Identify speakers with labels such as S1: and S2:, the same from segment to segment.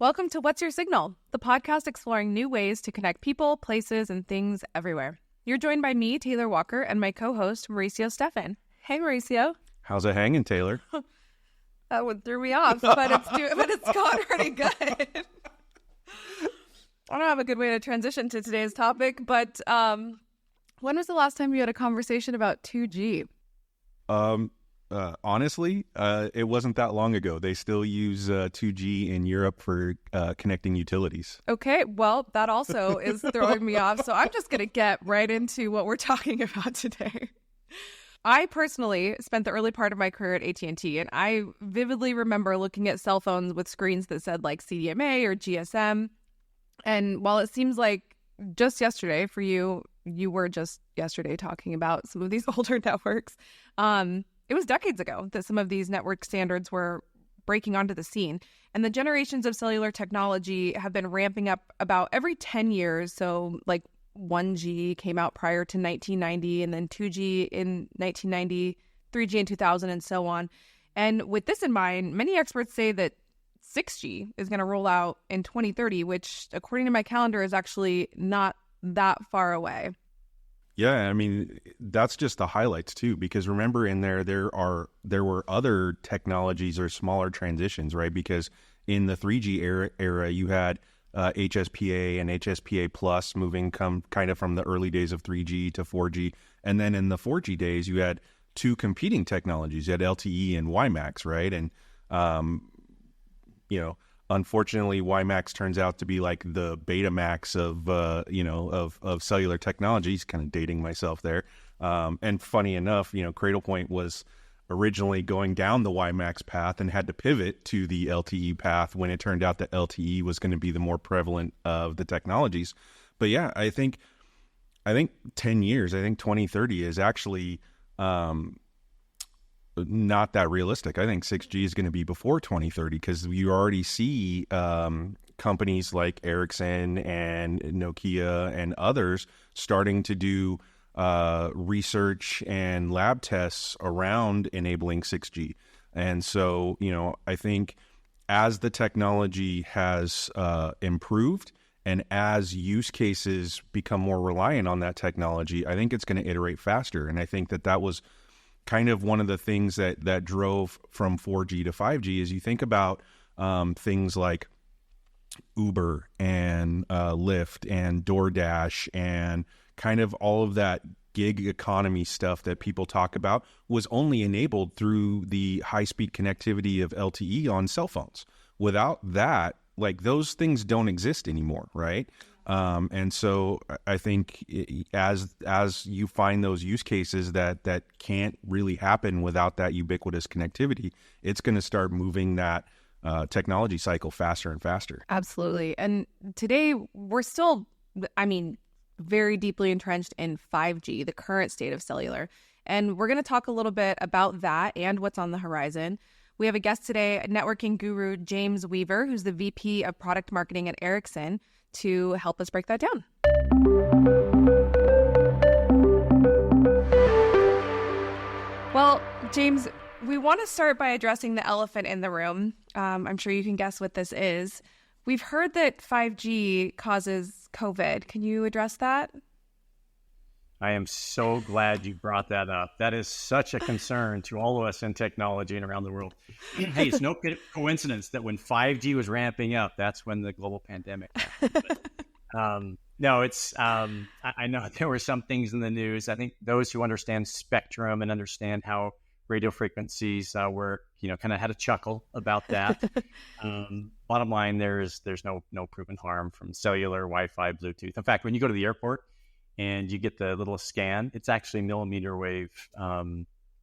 S1: Welcome to What's Your Signal, the podcast exploring new ways to connect people, places, and things everywhere. You're joined by me, Taylor Walker, and my co-host, Mauricio Stefan. Hey, Mauricio.
S2: How's it hanging, Taylor?
S1: That one threw me off, but it's gone pretty good. I don't have a good way to transition to today's topic, but when was the last time you had a conversation about 2G?
S2: Honestly, it wasn't that long ago. They still use 2G in Europe for connecting utilities.
S1: Okay, well, that also is throwing me off, so I'm just going to get right into what we're talking about today. I personally spent the early part of my career at AT&T, and I vividly remember looking at cell phones with screens that said like CDMA or GSM. And while it seems like just yesterday for you, you were just yesterday talking about some of these older networks, it was decades ago that some of these network standards were breaking onto the scene. And the generations of cellular technology have been ramping up about every 10 years. So like 1G came out prior to 1990, and then 2G in 1990, 3G in 2000, and so on. And with this in mind, many experts say that 6G is going to roll out in 2030, which, according to my calendar, is actually not that far away.
S2: Yeah, I mean, that's just the highlights too, because remember in there were other technologies or smaller transitions, right? Because in the 3G era you had HSPA and HSPA plus moving kind of from the early days of 3G to 4G. And then in the 4G days, you had two competing technologies. You had LTE and WiMAX, right? And, unfortunately, WiMAX turns out to be like the Betamax of cellular technologies, kind of dating myself there. And funny enough, Cradlepoint was originally going down the WiMAX path and had to pivot to the LTE path when it turned out that LTE was going to be the more prevalent of the technologies. But yeah, I think 10 years, I think 2030 is actually not that realistic. I think 6G is going to be before 2030 because you already see companies like Ericsson and Nokia and others starting to do research and lab tests around enabling 6G. And so, I think as the technology has improved and as use cases become more reliant on that technology, I think it's going to iterate faster. And I think that was kind of one of the things that drove from 4G to 5G is you think about things like Uber and Lyft and DoorDash and kind of all of that gig economy stuff that people talk about was only enabled through the high-speed connectivity of LTE on cell phones. Without that, like those things don't exist anymore, right? And so I think as you find those use cases that can't really happen without that ubiquitous connectivity, it's going to start moving that technology cycle faster and faster.
S1: Absolutely. And today we're still, very deeply entrenched in 5G, the current state of cellular. And we're going to talk a little bit about that and what's on the horizon. We have a guest today, networking guru James Weaver, who's the VP of Product Marketing at Ericsson, to help us break that down. Well, James, we want to start by addressing the elephant in the room. I'm sure you can guess what this is. We've heard that 5G causes COVID. Can you address that?
S3: I am so glad you brought that up. That is such a concern to all of us in technology and around the world. Hey, it's no coincidence that when 5G was ramping up, that's when the global pandemic happened. But, no, it's, I know there were some things in the news. I think those who understand spectrum and understand how radio frequencies work, kind of had a chuckle about that. Bottom line, there's no proven harm from cellular, Wi-Fi, Bluetooth. In fact, when you go to the airport and you get the little scan, it's actually millimeter wave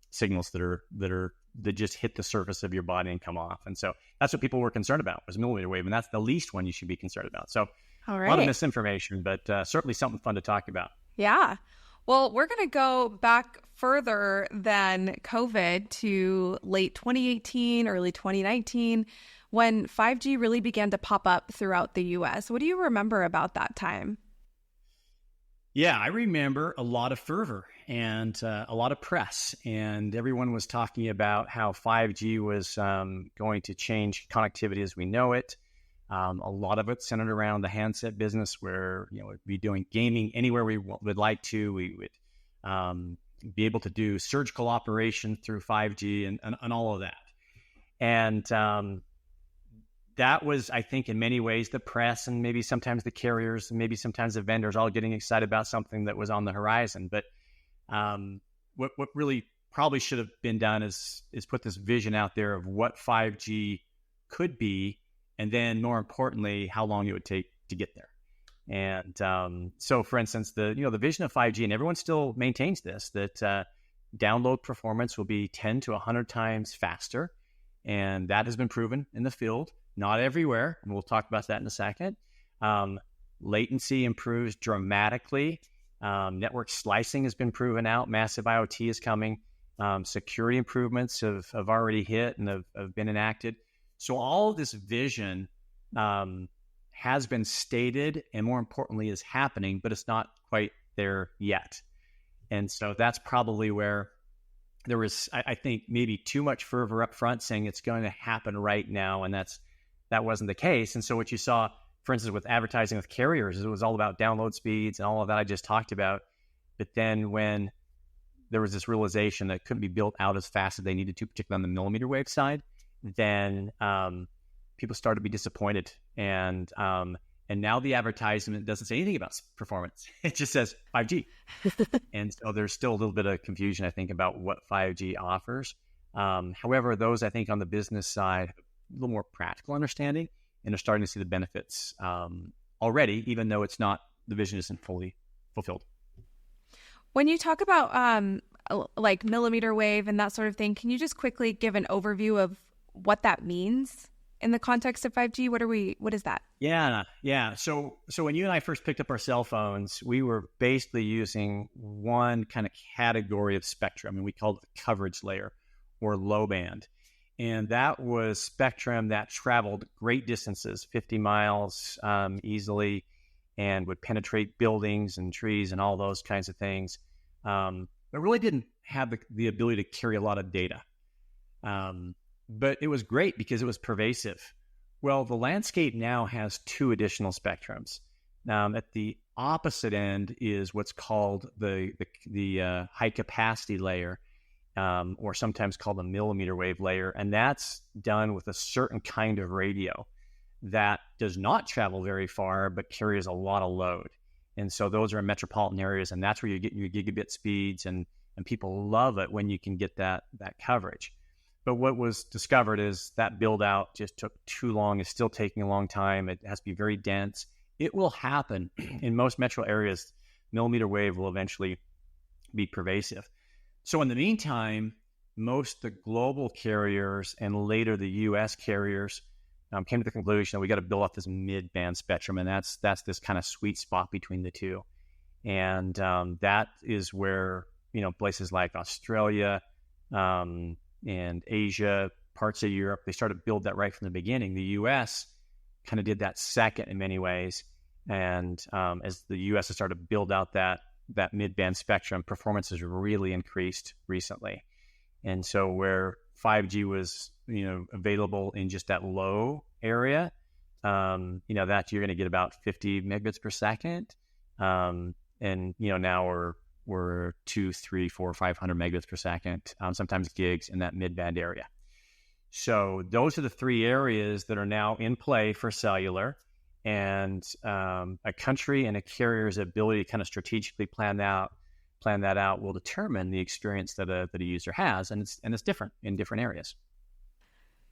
S3: signals that just hit the surface of your body and come off. And so that's what people were concerned about, was millimeter wave, and that's the least one you should be concerned about. So
S1: all right.
S3: A lot of misinformation, but certainly something fun to talk about.
S1: Yeah. Well, we're going to go back further than COVID to late 2018, early 2019, when 5G really began to pop up throughout the U.S. What do you remember about that time?
S3: Yeah, I remember a lot of fervor and a lot of press, and everyone was talking about how 5G was going to change connectivity as we know it. A lot of it centered around the handset business, where we'd be doing gaming anywhere we would like to. We would be able to do surgical operation through 5G and all of that. And that was, I think, in many ways, the press and maybe sometimes the carriers and maybe sometimes the vendors all getting excited about something that was on the horizon. But what really probably should have been done is put this vision out there of what 5G could be, and then more importantly, how long it would take to get there. And so, for instance, the vision of 5G, and everyone still maintains this, that download performance will be 10 to 100 times faster, and that has been proven in the field. Not everywhere, and we'll talk about that in a second. Latency improves dramatically. Network slicing has been proven out. Massive IoT is coming. Security improvements have already hit and have been enacted. So all of this vision has been stated, and more importantly is happening, but it's not quite there yet. And so that's probably where there was, I think, maybe too much fervor up front saying it's going to happen right now, and that wasn't the case. And so what you saw, for instance, with advertising with carriers, it was all about download speeds and all of that I just talked about. But then when there was this realization that it couldn't be built out as fast as they needed to, particularly on the millimeter wave side, then people started to be disappointed. And now the advertisement doesn't say anything about performance. It just says 5G. And so there's still a little bit of confusion, I think, about what 5G offers. However, those, I think, on the business side, have a little more practical understanding, and are starting to see the benefits already, even though the vision isn't fully fulfilled.
S1: When you talk about like millimeter wave and that sort of thing, can you just quickly give an overview of what that means in the context of 5G? What is that?
S3: Yeah. So when you and I first picked up our cell phones, we were basically using one kind of category of spectrum, and we called it the coverage layer, or low band. And that was spectrum that traveled great distances, 50 miles easily, and would penetrate buildings and trees and all those kinds of things. But really didn't have the ability to carry a lot of data. But it was great because it was pervasive. Well, the landscape now has two additional spectrums. At the opposite end is what's called the high capacity layer, or sometimes called the millimeter wave layer. And that's done with a certain kind of radio that does not travel very far, but carries a lot of load. And so those are in metropolitan areas, and that's where you get your gigabit speeds, and people love it when you can get that coverage. But what was discovered is that build out just took too long. It's still taking a long time. It has to be very dense. It will happen in most metro areas. Millimeter wave will eventually be pervasive. So in the meantime, most of the global carriers and later the U.S. carriers came to the conclusion that we got to build up this mid-band spectrum, and that's this kind of sweet spot between the two. And that is where places like Australia and Asia, parts of Europe, they started to build that right from the beginning. The U.S. kind of did that second in many ways, and as the U.S. has started to build out that mid-band spectrum, performance has really increased recently. And so where 5G was, available in just that low area, that you're going to get about 50 megabits per second. And, now we're 200, 300, 400, 500 megabits per second, sometimes gigs in that mid-band area. So those are the three areas that are now in play for cellular. And a country and a carrier's ability to kind of strategically plan that out will determine the experience that a user has, and it's different in different areas.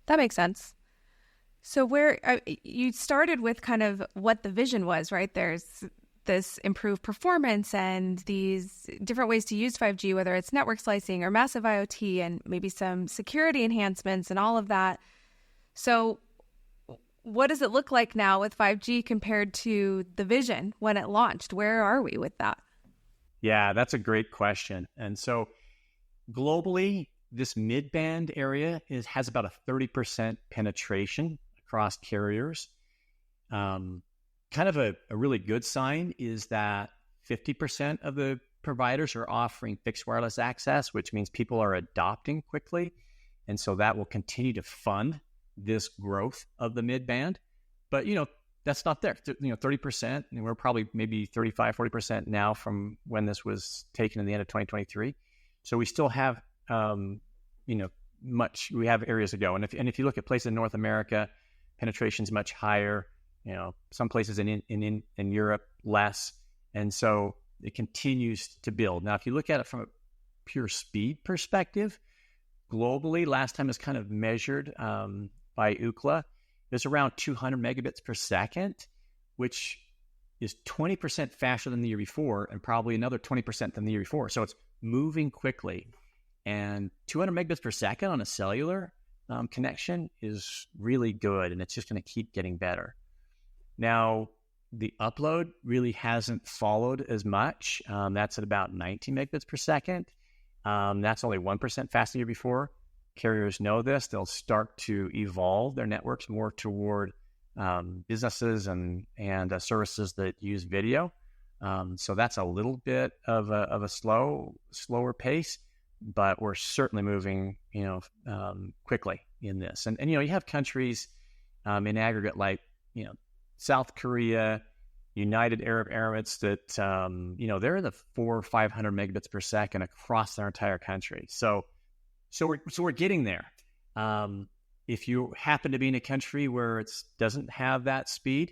S1: That makes sense. So where you started with kind of what the vision was, right? There's this improved performance and these different ways to use 5G, whether it's network slicing or massive IoT and maybe some security enhancements and all of that. So what does it look like now with 5G compared to the vision when it launched? Where are we with that?
S3: Yeah, that's a great question. And so globally, this mid-band area has about a 30% penetration across carriers. Kind of a really good sign is that 50% of the providers are offering fixed wireless access, which means people are adopting quickly. And so that will continue to fund this growth of the mid-band. But, that's not there. 30%, and we're probably maybe 35, 40% now from when this was taken in the end of 2023. So we still have, we have areas to go. And if you look at places in North America, penetration is much higher. Some places in Europe, less. And so it continues to build. Now, if you look at it from a pure speed perspective, globally, last time it was kind of measured by Ookla, it's around 200 megabits per second, which is 20% faster than the year before and probably another 20% than the year before. So it's moving quickly. And 200 megabits per second on a cellular connection is really good, and it's just going to keep getting better. Now, the upload really hasn't followed as much. That's at about 19 megabits per second. That's only 1% faster than the year before. Carriers know this. They'll start to evolve their networks more toward businesses and services that use video. So that's a little bit of a slower pace, but we're certainly moving, quickly in this. And you have countries in aggregate like, South Korea, United Arab Emirates that, they're in the 400 or 500 megabits per second across their entire country. So we're getting there. If you happen to be in a country where it doesn't have that speed,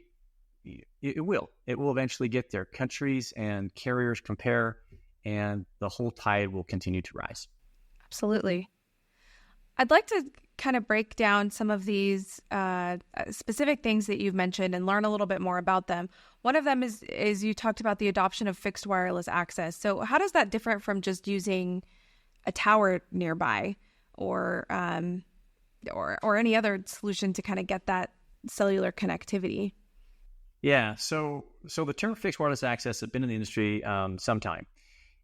S3: it will eventually get there. Countries and carriers compare, and the whole tide will continue to rise. Absolutely.
S1: I'd like to kind of break down some of these specific things that you've mentioned and learn a little bit more about them. One of them is you talked about the adoption of fixed wireless access. So how does that differ from just using a tower nearby or any other solution to kind of get that cellular connectivity?
S3: Yeah, so the term fixed wireless access has been in the industry some time,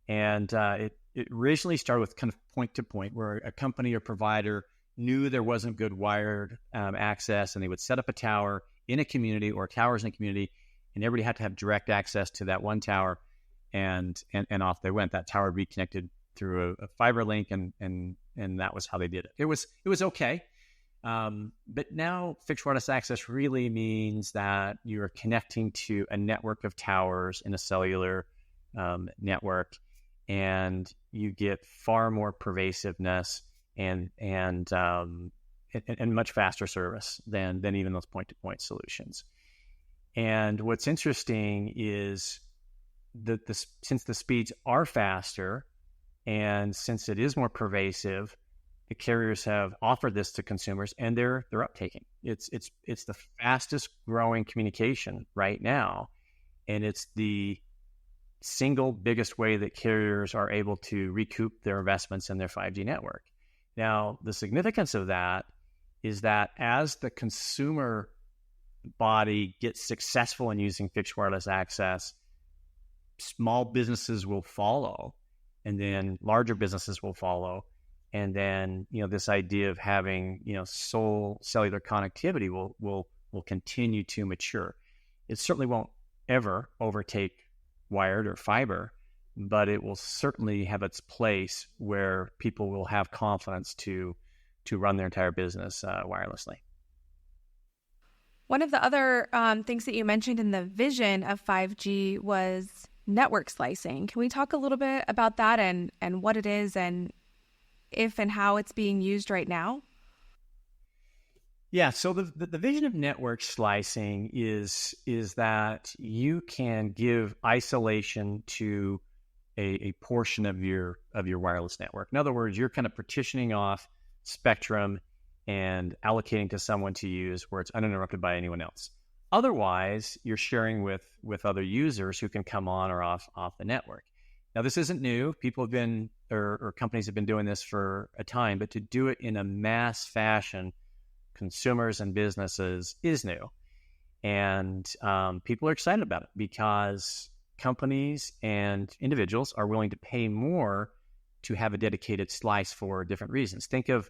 S3: and it originally started with kind of point to point, where a company or provider knew there wasn't good wired access, and they would set up a tower in a community or towers in a community, and everybody had to have direct access to that one tower, and off they went. That tower would be connected through a fiber link, and that was how they did it. It was okay. But now fixed wireless access really means that you are connecting to a network of towers in a cellular network, and you get far more pervasiveness and much faster service than even those point-to-point solutions. And what's interesting is that since the speeds are faster and since it is more pervasive, the carriers have offered this to consumers, and they're uptaking. It's the fastest growing communication right now, and it's the single biggest way that carriers are able to recoup their investments in their 5G network. Now, the significance of that is that as the consumer body gets successful in using fixed wireless access, small businesses will follow, and then larger businesses will follow. And then, this idea of having, sole cellular connectivity will continue to mature. It certainly won't ever overtake wired or fiber, but it will certainly have its place where people will have confidence to run their entire business wirelessly.
S1: One of the other things that you mentioned in the vision of 5G was network slicing. Can we talk a little bit about that and what it is and if and how it's being used right now?
S3: Yeah, so the vision of network slicing is that you can give isolation to a portion of your wireless network. In other words, you're kind of partitioning off spectrum and allocating to someone to use where it's uninterrupted by anyone else. Otherwise, you're sharing with other users who can come on or off the network. Now, this isn't new. People have been, or companies have been doing this for a time, but to do it in a mass fashion, consumers and businesses, is new. And people are excited about it because companies and individuals are willing to pay more to have a dedicated slice for different reasons. Think of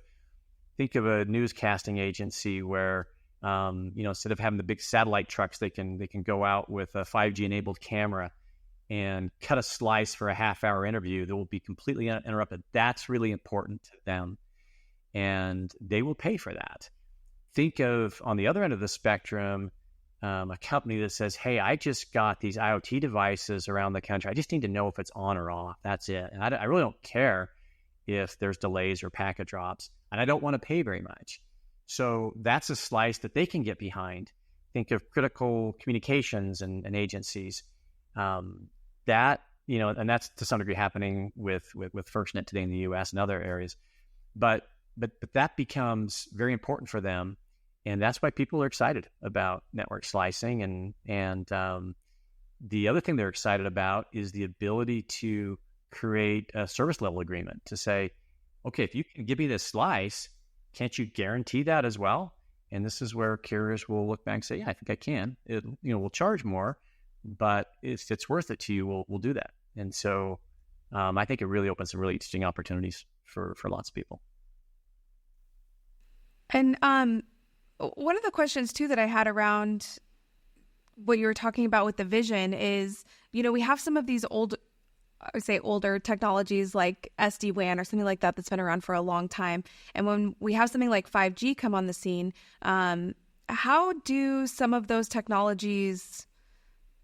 S3: a newscasting agency where instead of having the big satellite trucks, they can go out with a 5G enabled camera and cut a slice for a half-hour interview that will be completely uninterrupted. That's really important to them, and they will pay for that. Think of, on the other end of the spectrum, a company that says, hey, I just got these IoT devices around the country. I just need to know if it's on or off. That's it. And I really don't care if there's delays or packet drops, and I don't want to pay very much. So that's a slice that they can get behind. Think of critical communications and agencies. That, and that's to some degree happening with FirstNet today in the US and other areas. But that becomes very important for them. And that's why people are excited about network slicing. And the other thing they're excited about is the ability to create a service level agreement to say, okay, if you can give me this slice, can't you guarantee that as well? And this is where carriers will look back and say, yeah, I think I can. We'll charge more, but if it's worth it to you, we'll do that. And so I think it really opens some really interesting opportunities for lots of people.
S1: And one of the questions too that I had around what you were talking about with the vision is, we have some of these older technologies like SD-WAN or something like that that's been around for a long time. And when we have something like 5G come on the scene, how do some of those technologies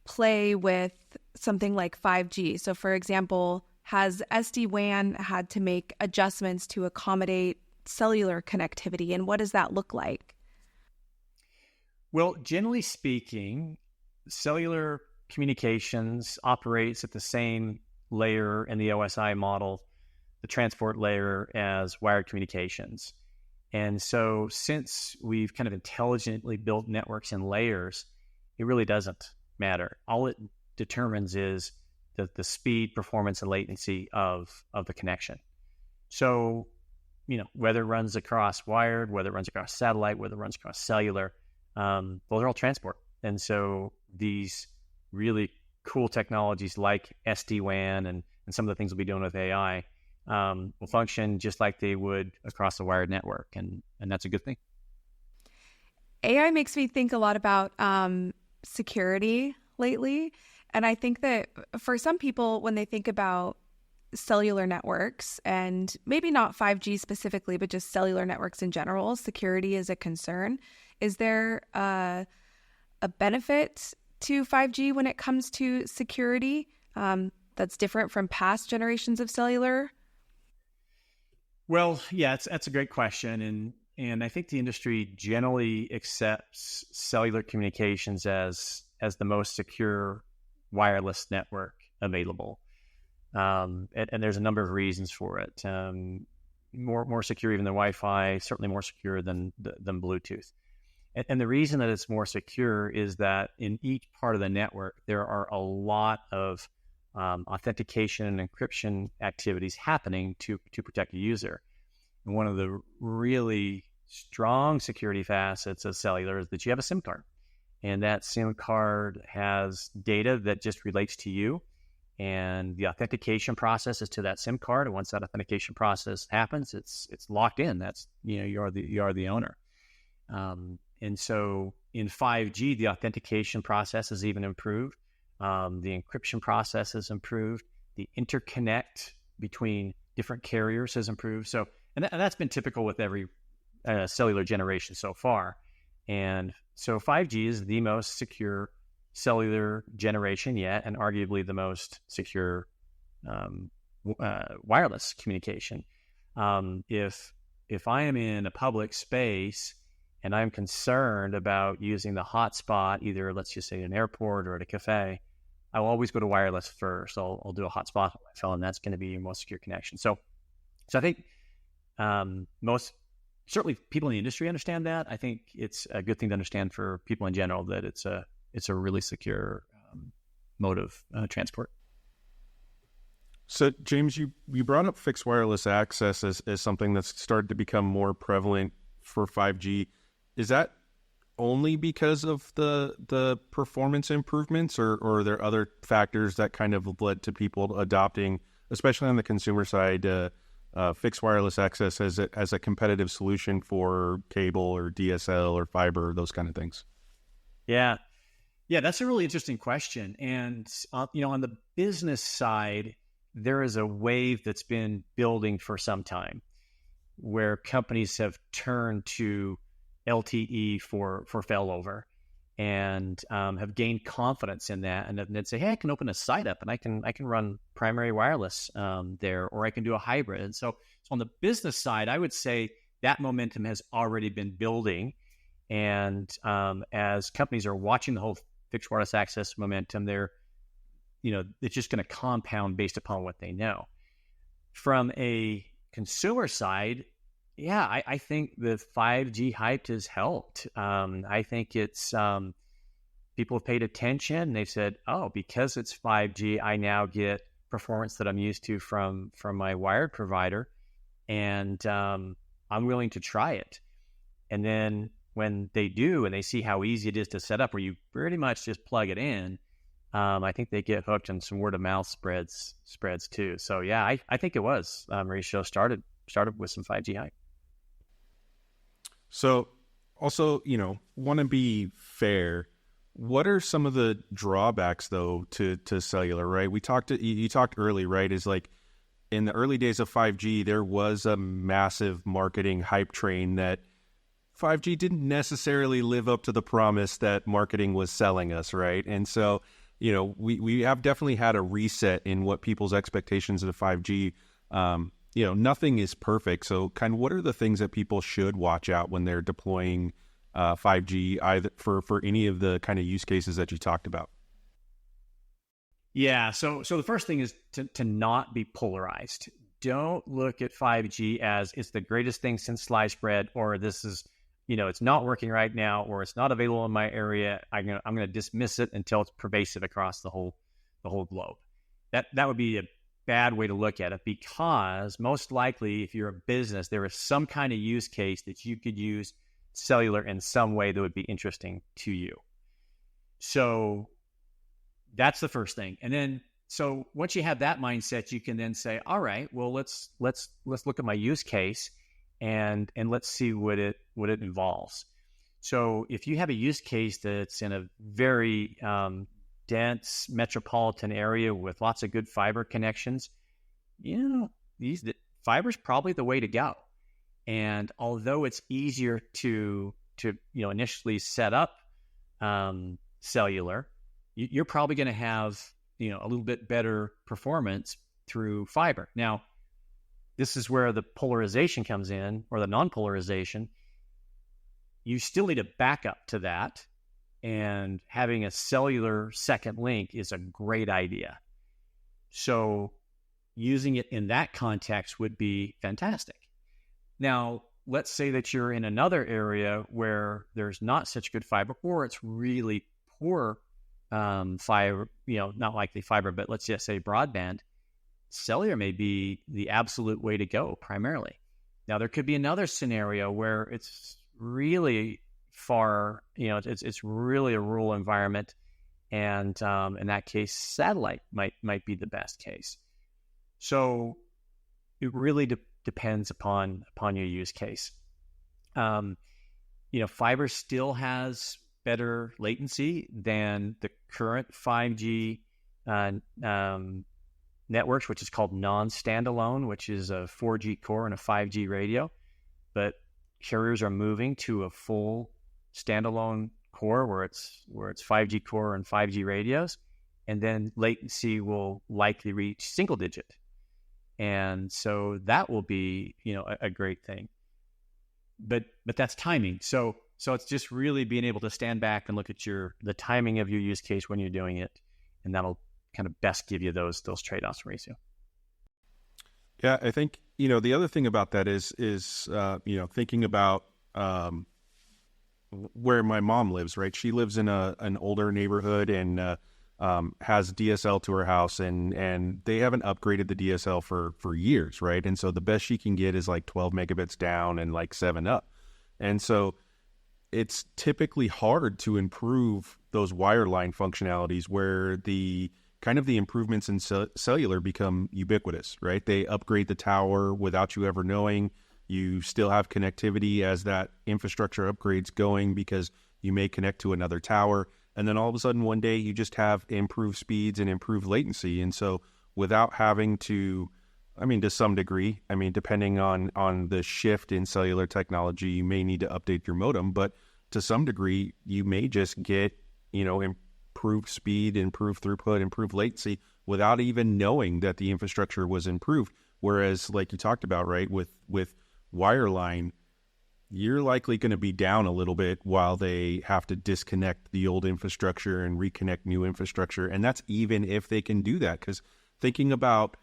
S1: play with something like 5G? So for example, has SD-WAN had to make adjustments to accommodate cellular connectivity, and what does that look like?
S3: Well, generally speaking, cellular communications operates at the same layer in the OSI model, the transport layer, as wired communications. And so since we've kind of intelligently built networks in layers, it really doesn't matter. All it determines is the speed, performance, and latency of the connection. So, whether it runs across wired, whether it runs across satellite, whether it runs across cellular, those are all transport. And so these really cool technologies like SD-WAN and some of the things we'll be doing with AI will function just like they would across the wired network. And that's a good thing.
S1: AI makes me think a lot about security lately. And I think that for some people, when they think about cellular networks, and maybe not 5G specifically, but just cellular networks in general, security is a concern. Is there a benefit to 5G when it comes to security that's different from past generations of cellular?
S3: Well, yeah, that's a great question. And I think the industry generally accepts cellular communications as the most secure wireless network available. And there's a number of reasons for it. More secure even than Wi-Fi, certainly more secure than Bluetooth. And the reason that it's more secure is that in each part of the network, there are a lot of authentication and encryption activities happening to protect the user. And one of the really strong security facets of cellular is that you have a SIM card. And that SIM card has data that just relates to you. And the authentication process is to that SIM card. And once that authentication process happens, it's locked in. That's, you are the owner. And so in 5G, the authentication process is even improved. The encryption process is improved. The interconnect between different carriers has improved. So, and that's been typical with every cellular generation so far. And so 5G is the most secure cellular generation yet, and arguably the most secure wireless communication. If I am in a public space and I'm concerned about using the hotspot, either let's just say an airport or at a cafe, I will always go to wireless first. I'll do a hotspot on my phone, and that's going to be your most secure connection. So I think certainly people in the industry understand that. I think it's a good thing to understand for people in general that it's a really secure mode of transport.
S2: So, James, you brought up fixed wireless access as something that's started to become more prevalent for 5G. Is that only because of the performance improvements, or are there other factors that kind of led to people adopting, especially on the consumer side, fixed wireless access as a competitive solution for cable or DSL or fiber, those kind of things?
S3: Yeah, that's a really interesting question. And on the business side, there is a wave that's been building for some time, where companies have turned to LTE for failover. and have gained confidence in that, and then say, hey, I can open a site up and I can run primary wireless there, or I can do a hybrid. And so on the business side, I would say that momentum has already been building. And as companies are watching the whole fixed wireless access momentum, it's just going to compound based upon what they know. From a consumer side, yeah, I think the 5G hype has helped. I think it's people have paid attention. They've said, oh, because it's 5G, I now get performance that I'm used to from my wired provider, and I'm willing to try it. And then when they do, and they see how easy it is to set up, where you pretty much just plug it in, I think they get hooked, and some word of mouth spreads too. So yeah, I think it was Mauricio started with some 5G hype.
S2: So also, want to be fair. What are some of the drawbacks though to cellular, right? You talked early, right? Is like in the early days of 5G, there was a massive marketing hype train that 5G didn't necessarily live up to the promise that marketing was selling us, right? And so, we have definitely had a reset in what people's expectations of 5G. Nothing is perfect. So kind of what are the things that people should watch out when they're deploying 5G, either for any of the kind of use cases that you talked about?
S3: Yeah. So the first thing is to not be polarized. Don't look at 5G as it's the greatest thing since sliced bread, or this is, it's not working right now, or it's not available in my area. I'm going to dismiss it until it's pervasive across the whole globe. That would be a bad way to look at it, because most likely if you're a business, there is some kind of use case that you could use cellular in some way that would be interesting to you. So that's the first thing. And then, so once you have that mindset, you can then say, all right, well, let's look at my use case and let's see what it involves. So if you have a use case that's in a very dense metropolitan area with lots of good fiber connections, fiber's probably the way to go. And although it's easier to initially set up cellular, you're probably going to have a little bit better performance through fiber. Now, this is where the polarization comes in, or the non-polarization. You still need a backup to that, and having a cellular second link is a great idea. So using it in that context would be fantastic. Now, let's say that you're in another area where there's not such good fiber, or it's really poor fiber, not likely fiber, but let's just say broadband. Cellular may be the absolute way to go primarily. Now, there could be another scenario where it's really far, it's really a rural environment, and in that case, satellite might be the best case. So it really depends upon your use case. Fiber still has better latency than the current 5G networks, which is called non-standalone, which is a 4G core and a 5G radio. But carriers are moving to a full standalone core where it's 5G core and 5G radios, and then latency will likely reach single digit. And so that will be, a great thing. But that's timing. So it's just really being able to stand back and look at the timing of your use case when you're doing it, and that'll kind of best give you those trade-offs, Mauricio.
S2: Yeah, I think the other thing about that is thinking about where my mom lives. Right, she lives in an older neighborhood and has DSL to her house, and they haven't upgraded the DSL for years, right? And so the best she can get is like 12 megabits down and like 7 up, and so it's typically hard to improve those wireline functionalities where the kind of the improvements in cellular become ubiquitous, right? They upgrade the tower without you ever knowing. You still have connectivity as that infrastructure upgrade's going, because you may connect to another tower. And then all of a sudden one day you just have improved speeds and improved latency. And so without having to some degree, depending on the shift in cellular technology, you may need to update your modem, but to some degree, you may just get, improved speed, improved throughput, improved latency without even knowing that the infrastructure was improved. Whereas, like you talked about, right, with wireline, you're likely going to be down a little bit while they have to disconnect the old infrastructure and reconnect new infrastructure. And that's even if they can do that, because thinking about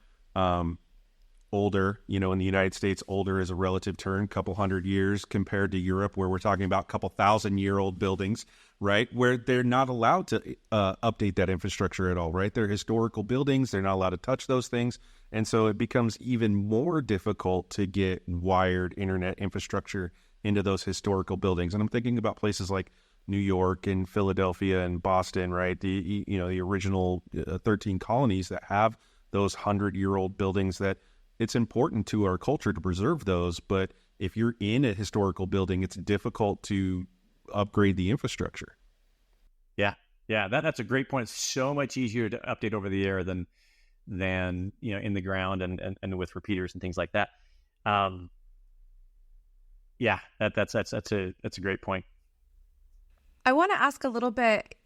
S2: older, in the United States, older is a relative term, couple hundred years compared to Europe, where we're talking about couple 1,000-year-old buildings, right? Where they're not allowed to update that infrastructure at all, right? They're historical buildings. They're not allowed to touch those things. And so it becomes even more difficult to get wired internet infrastructure into those historical buildings. And I'm thinking about places like New York and Philadelphia and Boston, right? The original 13 colonies that have those 100-year-old buildings, that it's important to our culture to preserve those. But if you're in a historical building, it's difficult to upgrade the infrastructure.
S3: Yeah. That's a great point. It's so much easier to update over the air than in the ground and with repeaters and things like that. That's a great point.
S1: I want to ask a little bit,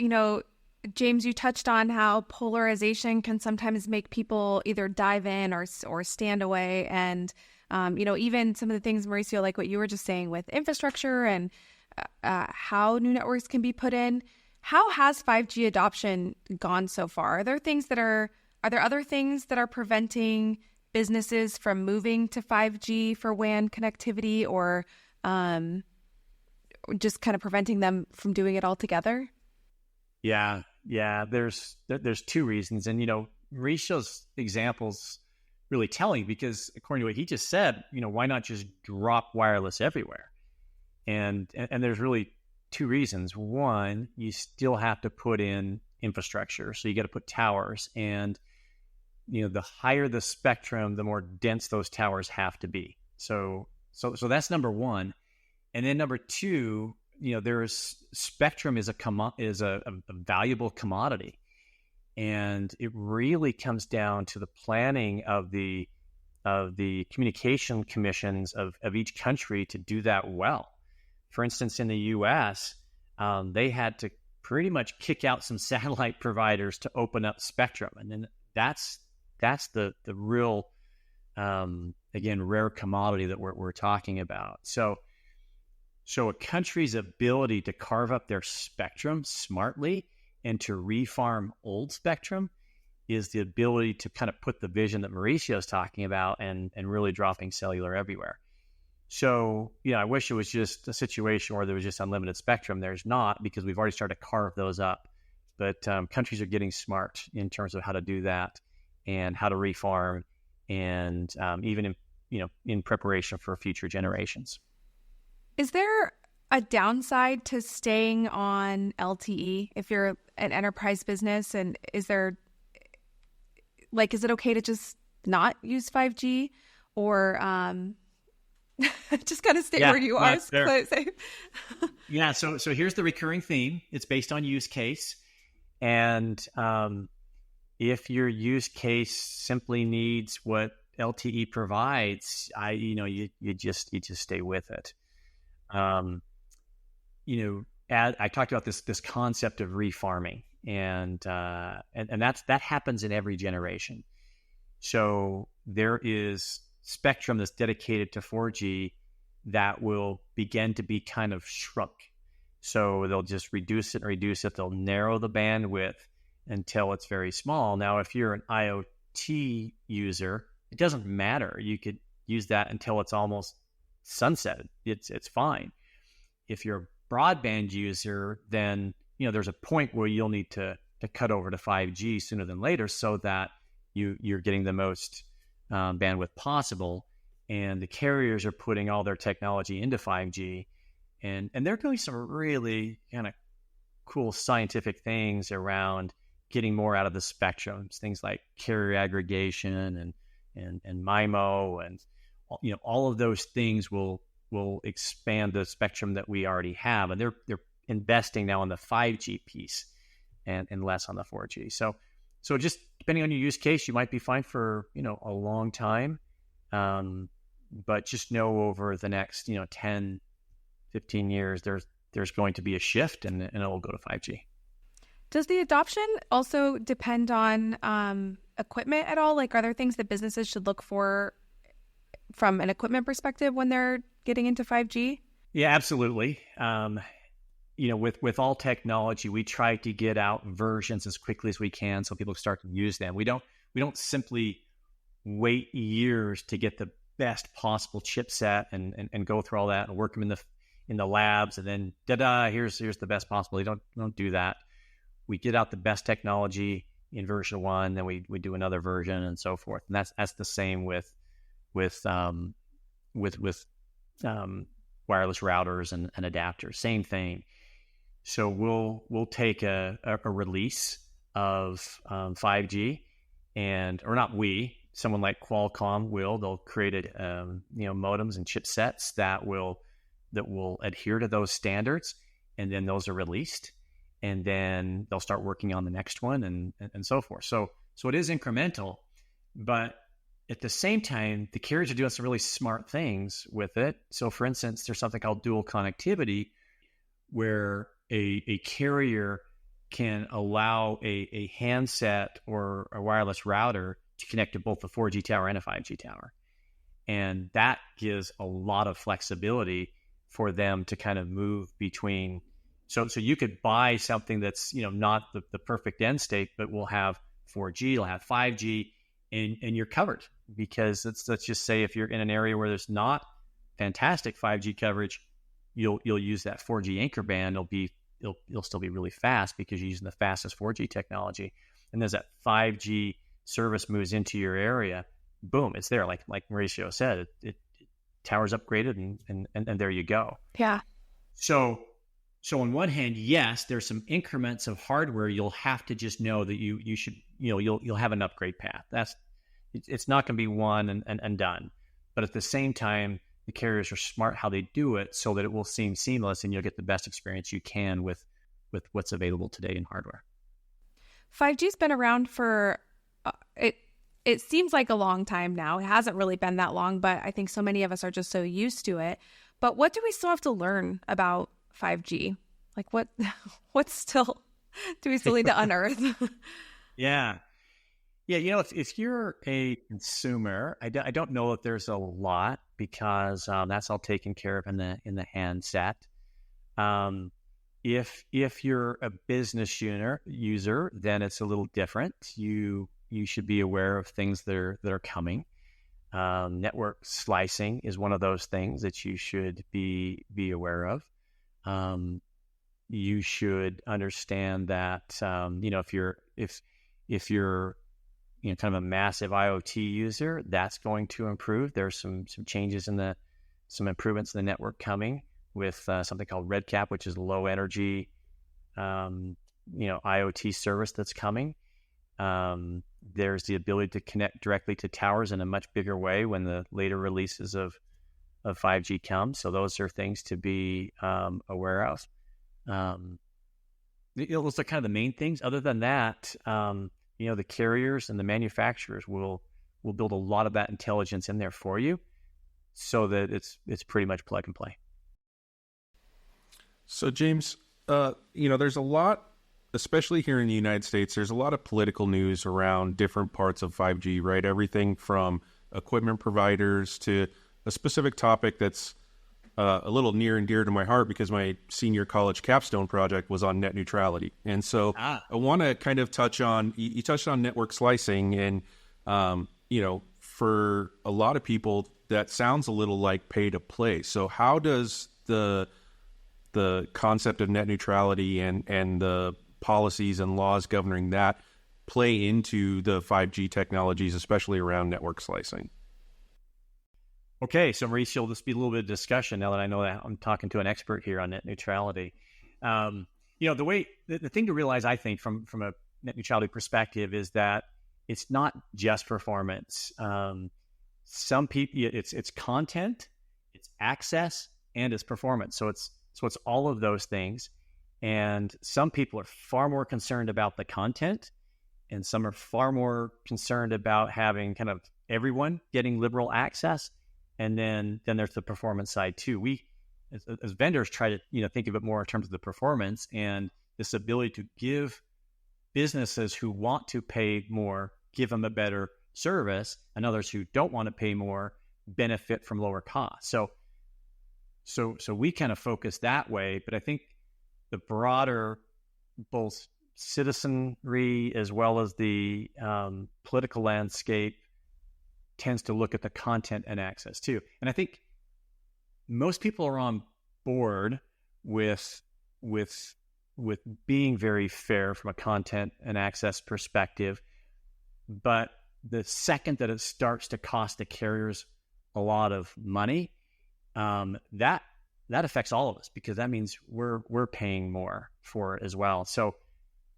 S1: James, you touched on how polarization can sometimes make people either dive in or stand away. And, even some of the things, Mauricio, like what you were just saying with infrastructure and how new networks can be put in. How has 5G adoption gone so far? Are there other things that are preventing businesses from moving to 5G for WAN connectivity, or just kind of preventing them from doing it altogether?
S3: Yeah. There's two reasons. And, Mauricio's example's really telling, because according to what he just said, why not just drop wireless everywhere? And there's really two reasons. One, you still have to put in infrastructure. So you got to put towers, and, the higher the spectrum, the more dense those towers have to be. So that's number one. And then number two, there's spectrum is a valuable commodity, and it really comes down to the planning of the communication commissions of each country to do that well. For instance, in the U.S., they had to pretty much kick out some satellite providers to open up spectrum, and then that's the real again, rare commodity that we're talking about. So a country's ability to carve up their spectrum smartly and to refarm old spectrum is the ability to kind of put the vision that Mauricio is talking about and really dropping cellular everywhere. So, I wish it was just a situation where there was just unlimited spectrum. There's not, because we've already started to carve those up. But countries are getting smart in terms of how to do that and how to refarm, and even in preparation for future generations. Is
S1: there a downside to staying on LTE if you're an enterprise business? And is it okay to just not use 5G, or just kind of stay where you are?
S3: Yeah. So here's the recurring theme. It's based on use case. And if your use case simply needs what LTE provides, you just stay with it. I talked about this concept of refarming, and that happens in every generation. So there is spectrum that's dedicated to 4G that will begin to be kind of shrunk. So they'll just reduce it. They'll narrow the bandwidth until it's very small. Now, if you're an IoT user, it doesn't matter. You could use that until it's almost sunsetted. It's fine. If you're a broadband user, then there's a point where you'll need to cut over to 5G sooner than later, so that you're getting the most bandwidth possible. And the carriers are putting all their technology into 5G, and they're doing some really kind of cool scientific things around getting more out of the spectrum, things like carrier aggregation and MIMO, and all of those things will expand the spectrum that we already have, and they're investing now in the 5G piece and less on the 4G. So just depending on your use case, you might be fine for a long time, but just know over the next 10, 15 years, there's going to be a shift and it will go to 5G.
S1: Does the adoption also depend on equipment at all? Like, are there things that businesses should look for from an equipment perspective when they're getting into 5G?
S3: Yeah, absolutely. With all technology, we try to get out versions as quickly as we can so people start to use them. We don't simply wait years to get the best possible chipset and go through all that and work them in the labs and then here's the best possible. You don't do that. We get out the best technology in version 1, then we do another version and so forth. And that's the same with wireless routers and adapters. Same thing. So we'll take a release of 5G or not someone like Qualcomm they'll create modems and chipsets that will adhere to those standards, and then those are released, and then they'll start working on the next one and so forth. So it is incremental, but at the same time, the carriers are doing some really smart things with it. So for instance, there's something called dual connectivity, where a carrier can allow a handset or a wireless router to connect to both the 4G tower and a 5G tower. And that gives a lot of flexibility for them to kind of move between. So you could buy something that's, not the perfect end state, but will have 4G, it'll have 5G, and you're covered. Because let's just say if you're in an area where there's not fantastic 5G coverage, you'll use that 4G anchor band. It'll still be really fast because you're using the fastest 4G technology. And as that 5G service moves into your area, boom, it's there. Like Mauricio said, it tower's upgraded and there you go.
S1: Yeah.
S3: So on one hand, yes, there's some increments of hardware you'll have to just know that you should, you'll have an upgrade path. It's not going to be one and done. But at the same time, the carriers are smart how they do it so that it will seem seamless and you'll get the best experience you can with what's available today in hardware.
S1: 5G's been around for, it seems like a long time now. It hasn't really been that long, but I think so many of us are just so used to it. But what do we still have to learn about 5G? Like what still do we still need to unearth?
S3: Yeah. Yeah, if you're a consumer, I don't know if there's a lot because that's all taken care of in the handset. If you're a business user, then it's a little different. You should be aware of things that are coming. Network slicing is one of those things that you should be aware of. You should understand that if you're kind of a massive IoT user, that's going to improve. There's some changes some improvements in the network coming with something called RedCap, which is low energy, IoT service that's coming. There's the ability to connect directly to towers in a much bigger way when the later releases of 5G come. So those are things to be aware of. Those are kind of the main things. Other than that, the carriers and the manufacturers will build a lot of that intelligence in there for you so that it's pretty much plug and play.
S2: So James, there's a lot, especially here in the United States, there's a lot of political news around different parts of 5G, right? Everything from equipment providers to a specific topic that's a little near and dear to my heart because my senior college capstone project was on net neutrality. And so I want to kind of touch on, you touched on network slicing and, for a lot of people that sounds a little like pay to play. So how does the concept of net neutrality and the policies and laws governing that play into the 5G technologies, especially around network slicing?
S3: Okay, so Mauricio, this will be a little bit of discussion now that I know that I'm talking to an expert here on net neutrality. The thing to realize, I think, from a net neutrality perspective is that it's not just performance. Some people, it's content, it's access, and it's performance. So it's all of those things. And some people are far more concerned about the content, and some are far more concerned about having kind of everyone getting liberal access. And then there's the performance side too. as vendors try to, think of it more in terms of the performance and this ability to give businesses who want to pay more, give them a better service, and others who don't want to pay more benefit from lower costs. So we kind of focus that way, but I think the broader, both citizenry as well as the political landscape tends to look at the content and access too. And I think most people are on board with being very fair from a content and access perspective, but the second that it starts to cost the carriers a lot of money, that affects all of us, because that means we're paying more for it as well. So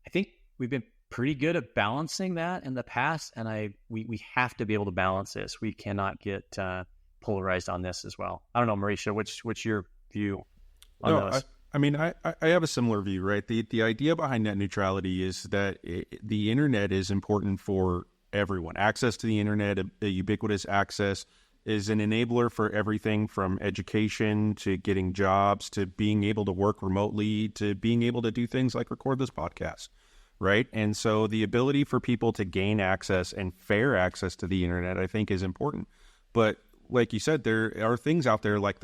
S3: I think we've been pretty good at balancing that in the past, and we have to be able to balance this. We cannot get polarized on this as well. I don't know, Mauricio, what's your view on this?
S2: I have a similar view, right? The idea behind net neutrality is that the internet is important for everyone. Access to the internet, a ubiquitous access, is an enabler for everything from education to getting jobs to being able to work remotely to being able to do things like record this podcast, right? And so the ability for people to gain access and fair access to the internet, I think, is important. But like you said, there are things out there like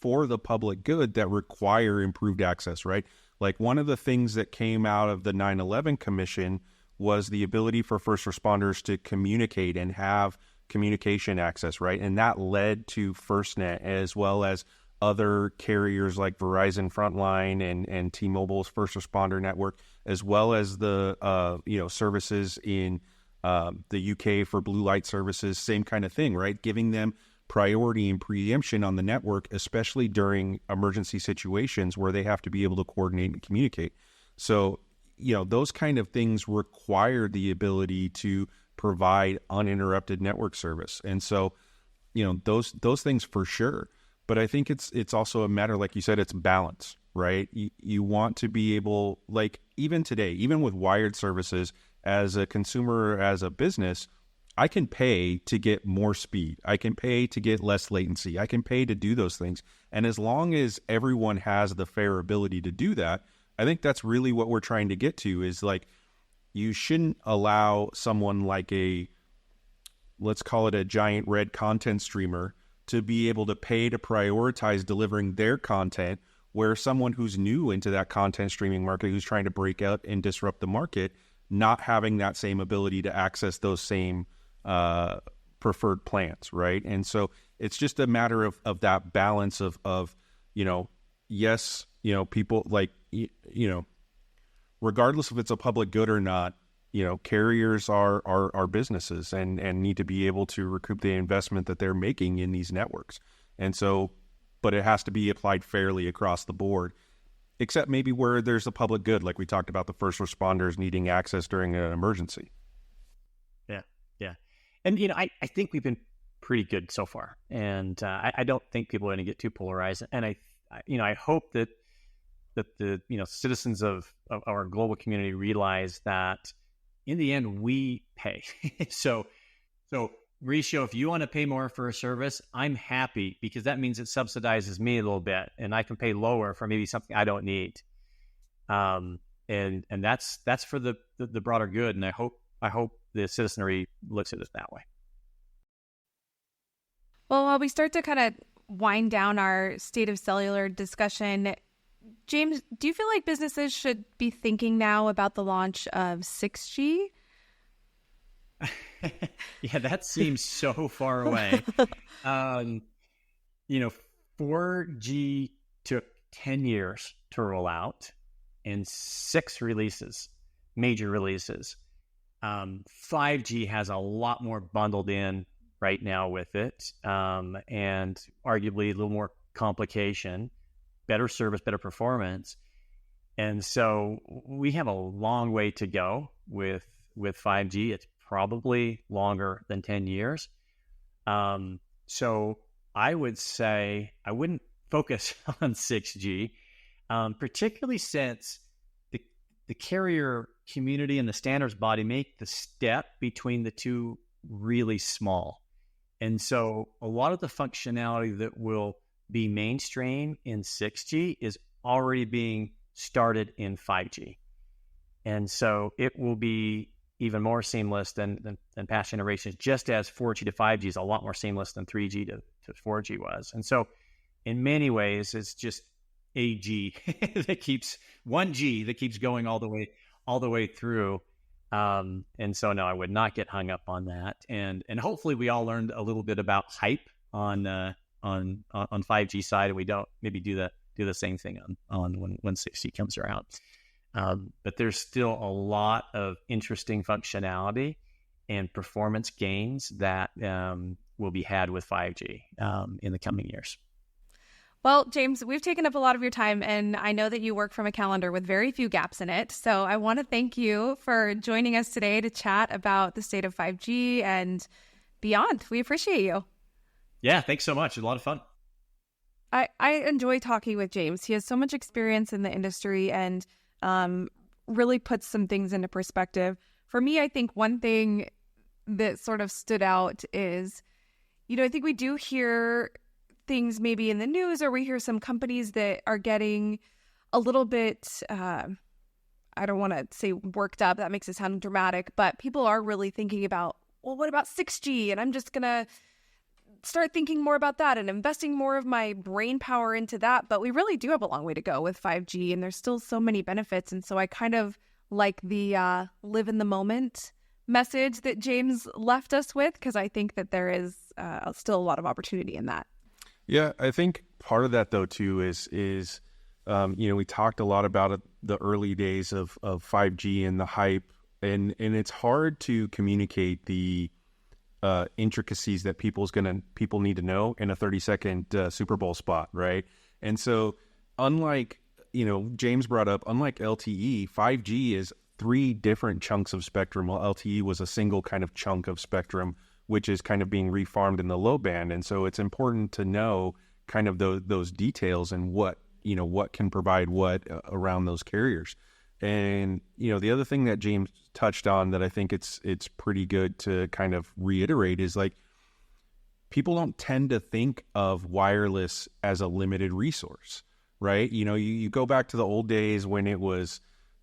S2: for the public good that require improved access, right? Like one of the things that came out of the 9/11 Commission was the ability for first responders to communicate and have communication access, right? And that led to FirstNet as well as other carriers like Verizon Frontline and T-Mobile's first responder network, as well as the services in the UK for blue light services, same kind of thing, right? Giving them priority and preemption on the network, especially during emergency situations where they have to be able to coordinate and communicate. So, those kind of things require the ability to provide uninterrupted network service. And so, those things for sure. But I think it's also a matter, like you said, it's balance, right? You want to be able, like even today, even with wired services, as a consumer, as a business, I can pay to get more speed. I can pay to get less latency. I can pay to do those things. And as long as everyone has the fair ability to do that, I think that's really what we're trying to get to, is like, you shouldn't allow someone like let's call it a giant red content streamer, to be able to pay to prioritize delivering their content, where someone who's new into that content streaming market, who's trying to break out and disrupt the market, not having that same ability to access those same preferred plans, right? And so it's just a matter of that balance of yes, people like, regardless if it's a public good or not, carriers are businesses and need to be able to recoup the investment that they're making in these networks. And so, but it has to be applied fairly across the board, except maybe where there's a public good, like we talked about the first responders needing access during an emergency.
S3: Yeah. And, I think we've been pretty good so far. And I don't think people are going to get too polarized. And I hope that the citizens of our global community realize that in the end we pay. so Mauricio, if you want to pay more for a service, I'm happy, because that means it subsidizes me a little bit, and I can pay lower for maybe something I don't need. And that's for the broader good. And I hope the citizenry looks at it that way.
S1: Well, while we start to kind of wind down our state of cellular discussion, James, do you feel like businesses should be thinking now about the launch of 6G?
S3: Yeah, that seems so far away. 4G took 10 years to roll out and 6 major releases. 5G has a lot more bundled in right now with it, and arguably a little more complication, better service, better performance. And so we have a long way to go with 5G. It's probably longer than 10 years. So I would say I wouldn't focus on 6G, particularly since the carrier community and the standards body make the step between the two really small. And so a lot of the functionality that will be mainstream in 6G is already being started in 5G. And so it will be even more seamless than past generations, just as 4G to 5G is a lot more seamless than 3G to 4G was. And so in many ways, it's just a G that keeps 1G that keeps going all the way through. And so no, I would not get hung up on that. And hopefully we all learned a little bit about hype on 5G side, and we don't maybe do the same thing on when 6G comes around. But there's still a lot of interesting functionality and performance gains that will be had with 5G in the coming years.
S1: Well, James, we've taken up a lot of your time, and I know that you work from a calendar with very few gaps in it. So I want to thank you for joining us today to chat about the state of 5G and beyond. We appreciate you.
S3: Yeah, thanks so much. It was a lot of fun.
S1: I enjoy talking with James. He has so much experience in the industry and really puts some things into perspective. For me, I think one thing that sort of stood out is, I think we do hear things maybe in the news, or we hear some companies that are getting a little bit, I don't want to say worked up, that makes it sound dramatic, but people are really thinking about, well, what about 6G? And I'm just going to start thinking more about that and investing more of my brain power into that. But we really do have a long way to go with 5G, and there's still so many benefits. And so I kind of like the live in the moment message that James left us with, because I think that there is still a lot of opportunity in that.
S2: Yeah, I think part of that, though, too, is we talked a lot about it, the early days of 5G and the hype, and it's hard to communicate the intricacies that people need to know in a 30-second Super Bowl spot, right? And so, unlike, James brought up, unlike LTE, 5G is 3 different chunks of spectrum, while LTE was a single kind of chunk of spectrum, which is kind of being refarmed in the low band. And so it's important to know kind of those details and what can provide what around those carriers. And, the other thing that James touched on that I think it's pretty good to kind of reiterate is, like, people don't tend to think of wireless as a limited resource, right? You go back to the old days when it was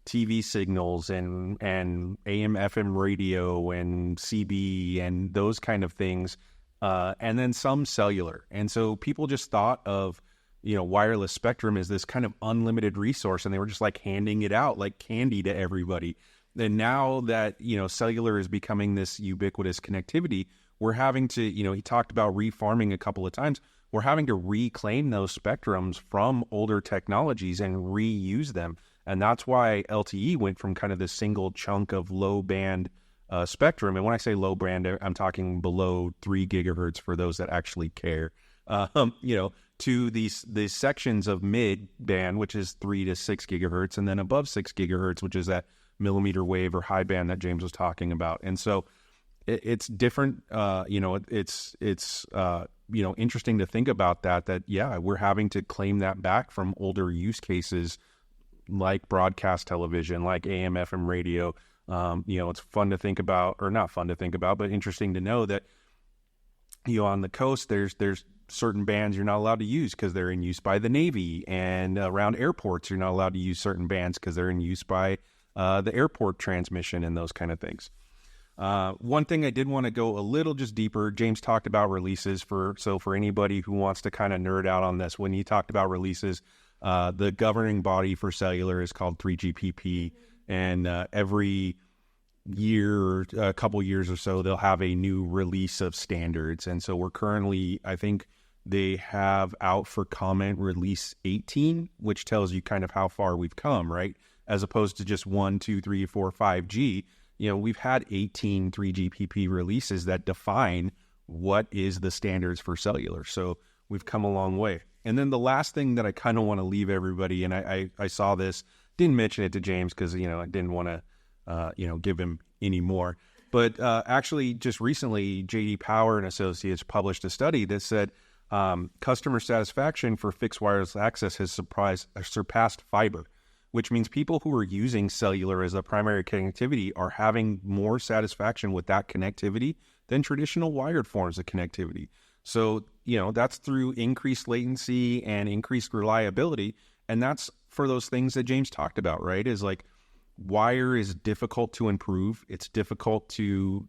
S2: TV signals and AM FM radio and CB and those kind of things, and then some cellular. And so people just thought of wireless spectrum as this kind of unlimited resource, and they were just like handing it out like candy to everybody. And now that cellular is becoming this ubiquitous connectivity, we're having to, he talked about refarming a couple of times, we're having to reclaim those spectrums from older technologies and reuse them. And that's why LTE went from kind of this single chunk of low band spectrum. And when I say low band, I'm talking below 3 gigahertz for those that actually care, to these sections of mid band, which is 3 to 6 gigahertz, and then above 6 gigahertz, which is that millimeter wave or high band that James was talking about. And so it's different. It's interesting to think about that, yeah, we're having to claim that back from older use cases like broadcast television, like AM, FM radio. It's fun to think about, or not fun to think about, but interesting to know that, on the coast, there's certain bands you're not allowed to use because they're in use by the Navy, and around airports, you're not allowed to use certain bands because they're in use by the airport transmission and those kind of things. One thing I did want to go a little just deeper, James talked about releases for anybody who wants to kind of nerd out on this, when he talked about releases, the governing body for cellular is called 3GPP, and every year or a couple years or so, they'll have a new release of standards. And so we're currently, I think they have out for comment release 18, which tells you kind of how far we've come, right? As opposed to just 1, 2, 3, 4, 5G. We've had 18 3GPP releases that define what is the standards for cellular. So we've come a long way. And then the last thing that I kind of want to leave everybody, and I saw this, didn't mention it to James because, I didn't want to, give him any more. But actually, just recently, J.D. Power and Associates published a study that said customer satisfaction for fixed wireless access has surpassed fiber, which means people who are using cellular as a primary connectivity are having more satisfaction with that connectivity than traditional wired forms of connectivity. So, that's through increased latency and increased reliability. And that's for those things that James talked about, right? Is like wire is difficult to improve. It's difficult to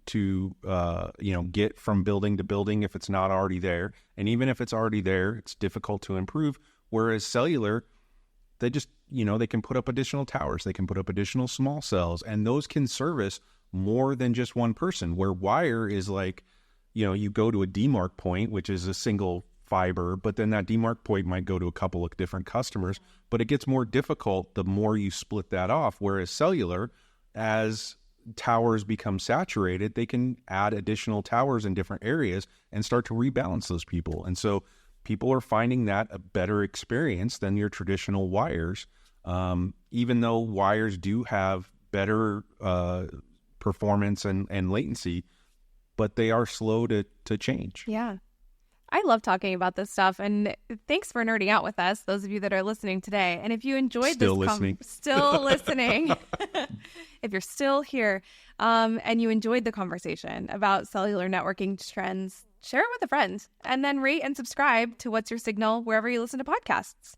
S2: get from building to building if it's not already there. And even if it's already there, it's difficult to improve. Whereas cellular, they just, they can put up additional towers. They can put up additional small cells, and those can service more than just one person. Where wire is like, you go to a demarc point, which is a single fiber, but then that demarc point might go to a couple of different customers, but it gets more difficult the more you split that off. Whereas cellular, as towers become saturated, they can add additional towers in different areas and start to rebalance those people. And so people are finding that a better experience than your traditional wires, even though wires do have better performance and latency, but they are slow to change.
S1: Yeah. I love talking about this stuff, and thanks for nerding out with us, those of you that are listening today. And if you enjoyed
S2: still
S1: this, listening, if you're still here, and you enjoyed the conversation about cellular networking trends, share it with a friend, and then rate and subscribe to What's Your Signal wherever you listen to podcasts.